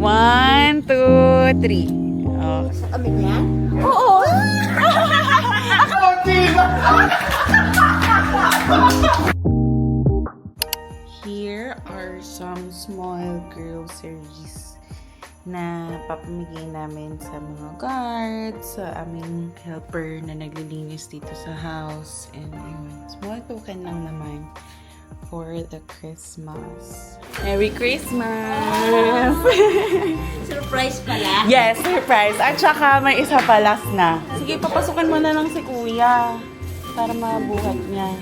1, 2, 3. Oh. Sa amin yan? Oo. Here are some small groceries na papamigay namin sa mga guards, sa aming helper na naglilinis dito sa house. And yun, small token lang naman for the Christmas. Merry Christmas! Surprise pala. Yes, surprise. At saka may isa pa, last na. Sige, papasukan mo na lang si Kuya para mabuhat niya.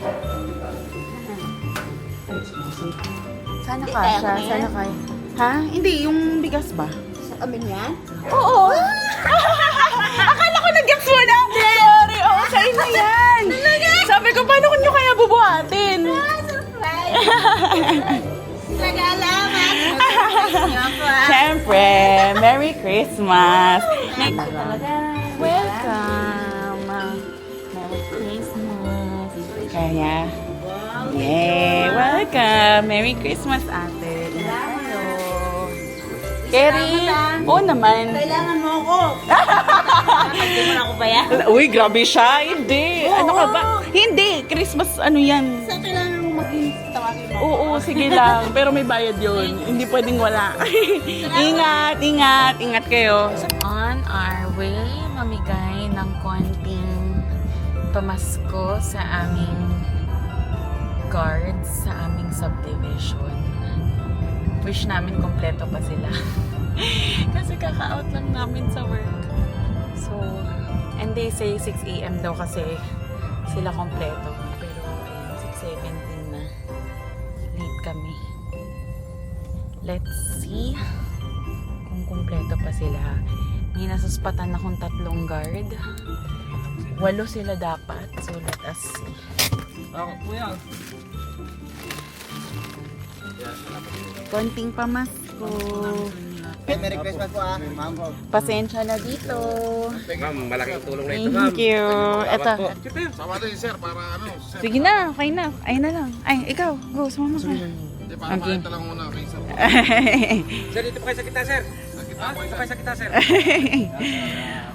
Sana kasha, sana kaya. Ha? Hindi, yung bigas ba? Sa amin yan? Oo. Akala ko nag-gets mo na. Sorry, okay na yan. Sabi ko, paano ko nyo kaya bubuhatin? Surprise! Nag-alaman! Siyempre, Merry Christmas! Welcome! Merry Christmas! Kaya, yay! Welcome! Merry Christmas, ate! Kerry! Oo naman! Kailangan mo ako! Hindi mo na ako bayan? Uy, grabe siya! Hindi! Ano ka ba? Hindi! Christmas, ano yan? Sa kailangan mo mag-tawagin mo? Oo, sige lang. Pero may bayad yun. Hindi pwedeng wala. Ingat, ingat, ingat kayo. On our way, mamigay ng konting pamasko sa aming guards, sa aming subdivision. Wish namin kompleto pa sila. Kasi kaka-out lang namin sa work. So, and they say 6 AM daw kasi sila kompleto. Pero, ayun, 6:17 na. Late kami. Let's see kung kumpleto pa sila. May nasuspatan akong 3 guard. 8 sila dapat. So let us see. Konting pamasko. Merry Christmas po ma'am. Pasensya na dito. Ma'am, malaking tulong na ito, ma'am. Thank you. Eto. Sama din sir para Sige na, okay na. Ayun na lang. Ay, ikaw. Go, sumama ka. Hindi para makita lang muna kay sir. Sir, dito po kayo sa kita, sir. Dito kayo sa kita, sir.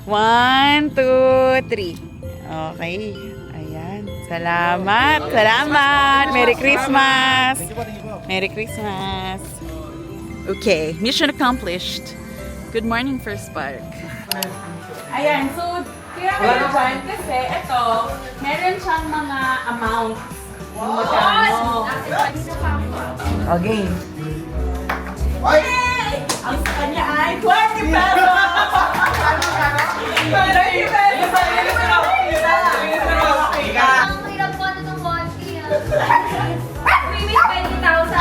1, 2, 3. Okay. Ayan. Salamat. Salamat. Merry Christmas. Merry Christmas. Okay. Mission accomplished. Good morning, First Park. Ayan. So, kaya kayo dyan kasi ito, meron siyang mga amount. Yung magkano. Okay. Ang sa kanya ay 20 pesos! 20 pesos! Ang hirap po ito ng konti. We make 20,000.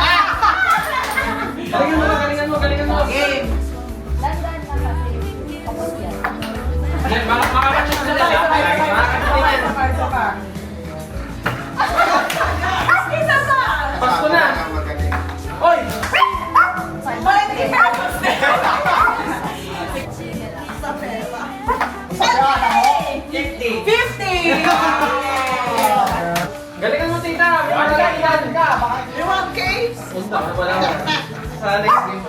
Galingan mo. Game! Landan na kasi. Kapag yan. Yan, makakatsin sila. Pasko na. Oy! Wala naging pesos! 50! Galingan mo, tita. Galingan ka. You want cakes? Punta ka wala. Sa next game.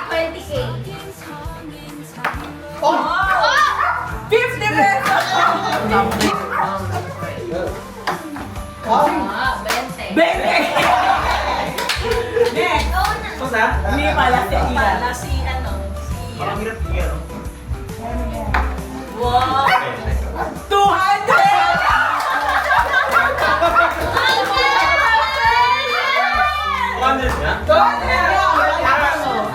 20K. Oh! 50 pesos! Ah, 20. Bebe! Next! Punta? Hindi pala si Ila. Si ano? Ang hirap tingnan. Wow! 200!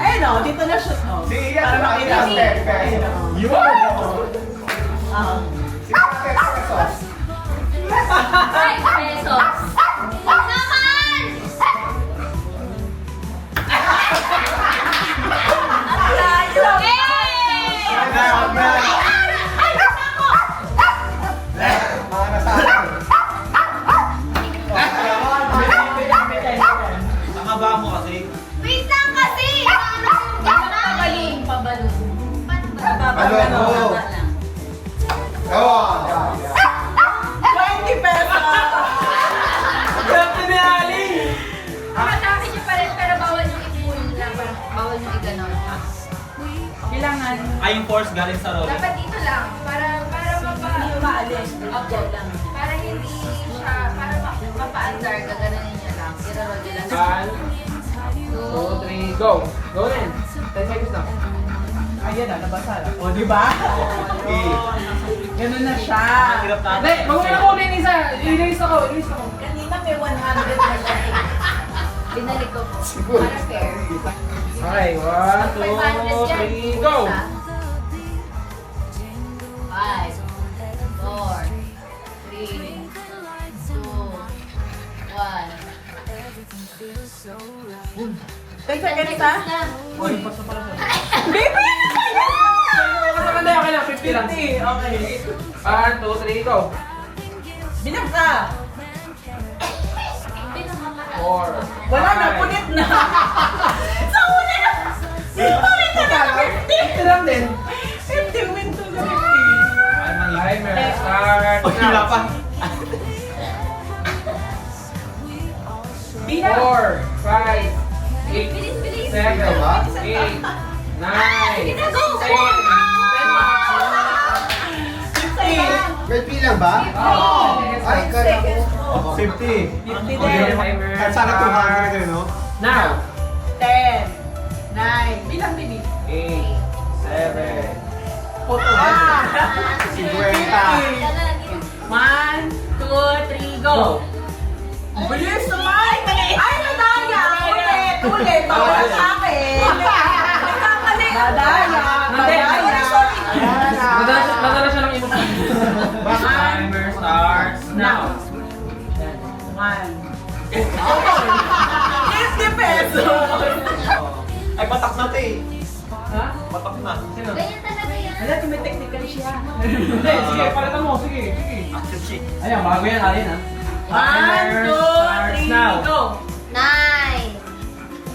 Ayun o, dito na shoot o. Para makita. Five pesos. Naman! Nakaba mo kasi. Wait lang kasi! Pabalong. Pabalong. Hello. Oh. 20 pesos! Grabe ni Ali! Matapos nyo pa rin pero bawal nyo i-pull na. Bawal nyo i-ganon. kailangan. Ay, yung force galing sa rolling. Dapat dito lang. Para Hindi maalis. Opo. Para hindi siya, para mapa-andar, gaganunin niya lang. I-roll niya lang. 1, 2, 3, go! Go rin! 10 seconds na. Ayan na, nabasa na. O, di ba? Ganun na siya. Hirap natin. Hindi, magmuna ko ulit isa. Ilis ako. Kanina may 100 na siya. Binalik ko po. Para fair. Okay, 1, 2, 3, go! 5, 4, 3, 2, 1. 10 seconds na. Uy, paso pala siya. Baby! Hindi, okay lang. 50 lang. 50, okay. 1, 2, 3, go! Bilang ka. 4, Wala na, punit na. Sa una na. Sumalit na na 50. 50 lang din. 50 win to the 50. Timer, start now. Pa. Bilang. 4, 5, 8, 7, 8, 9, 10, 10. May pilang ba? Ay, kaya ko. 50. 50 Okay, din. timer. Sana 200 eh, no? Now. 10, 9, bilang baby. 8, 7. Ah! 50. 1, 2, 3, go! Bilis naman! Ay, nadaya! Ulit! Bawal sa akin! Nagkamali! Nadaya! Nadala siya ng imo. Timer starts now. 1, 50 pesos! Ay, patak na ito eh. Ha? Patak na. Sino? Ganyan talaga yan. Wala, tumitechnical siya. Hindi, sige, palitan mo. Sige, sige. Action sheet. Ayan, bago yan, alin ha. 1, 2, 3, go! 9,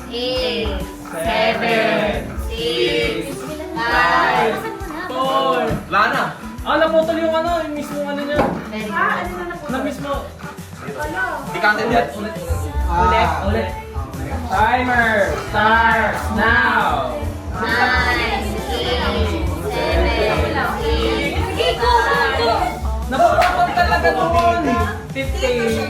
8, 7, 6, 5, 4. Wala na. Ah, naputol yung ano, yung mismo ano niya. Na mismo. Hindi counted yan. Ulit. Timer starts now. 9, 8, 7, 6, 5, Napuputol talaga noon. 50. 50.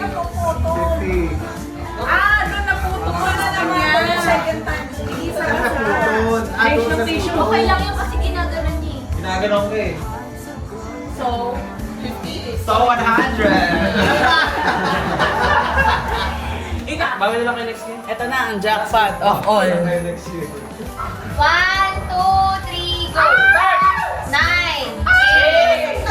Ah, doon naputo ko na naman. Second time. Naputol. Change ng tissue. Okay lang yun kasi ginaganon niya eh. Ginaganon ko eh. So, 50 is... So, 100. Bago na lang kayo next game. Ito na ang jackpot of all. Next year. 1, 2, 3, go! 9, 8, 7,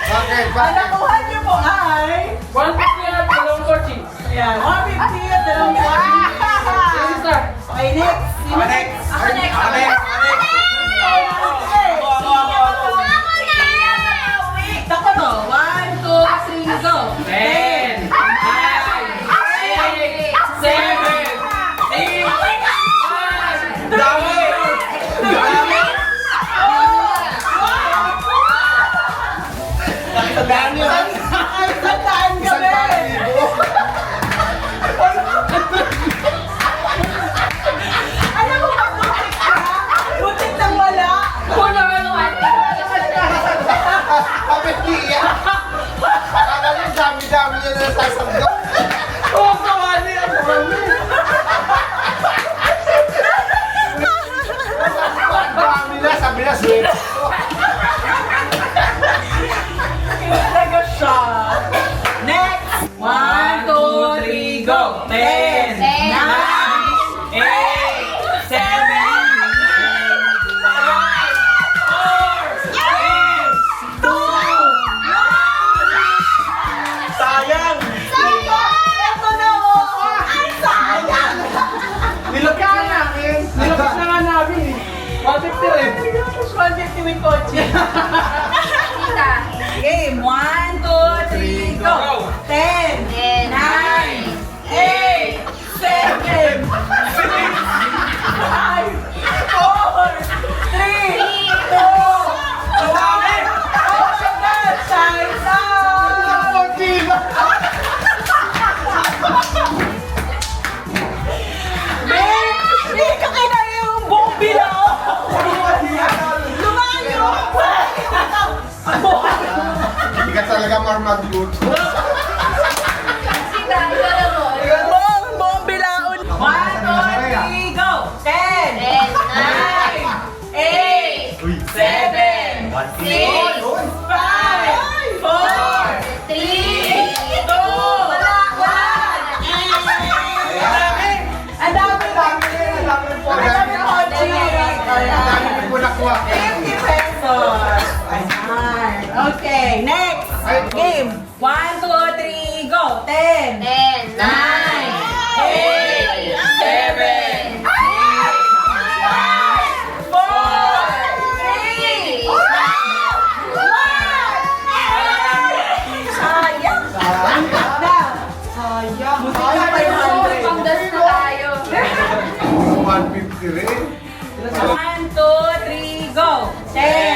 Bakit? Ang Bakit? nakuha niyo po ay... 150 at dalawang kotse. Ayan, 150 at dalawang Sige, start. Okay, next. Sino Next. Ako next. Tako to. 1, 2, 3, go. 10, 9, 8, 7, 8, 5. Dami! Dami! Dami yan. Ay, sandaan Isang kami. libo. Alam mo ba, butik ka? Butik nang wala. Bakit niya? Akala niya dami-dami niya na nasasamgap. Oh, kawali ang kawali. Ang dami na, sabi na sweet. Talaga siya. Next. 1, 2, 3, go. 10, 9, 8, 7, 5, 4, 3, 2, Sayang! talaga mag-good. Kasi tayo na mo. Buong bilaon. 1, 2, 3, go! 10! 10, 9, 8, 7, 6, 5, 4, 3, 2, 1. Ang dami po. Ang dami po, Chick. Ang dami ko nakuha. 50 pesos. Ayan. Okay, next. Game. 1, 2, 3, go! 10! 10, 9, 8, 7, 6, 5, 4, 3, 2, 1. Sayang. Sayang. Panggas na tayo. 150 rin. 1, 2, 3, go! 10!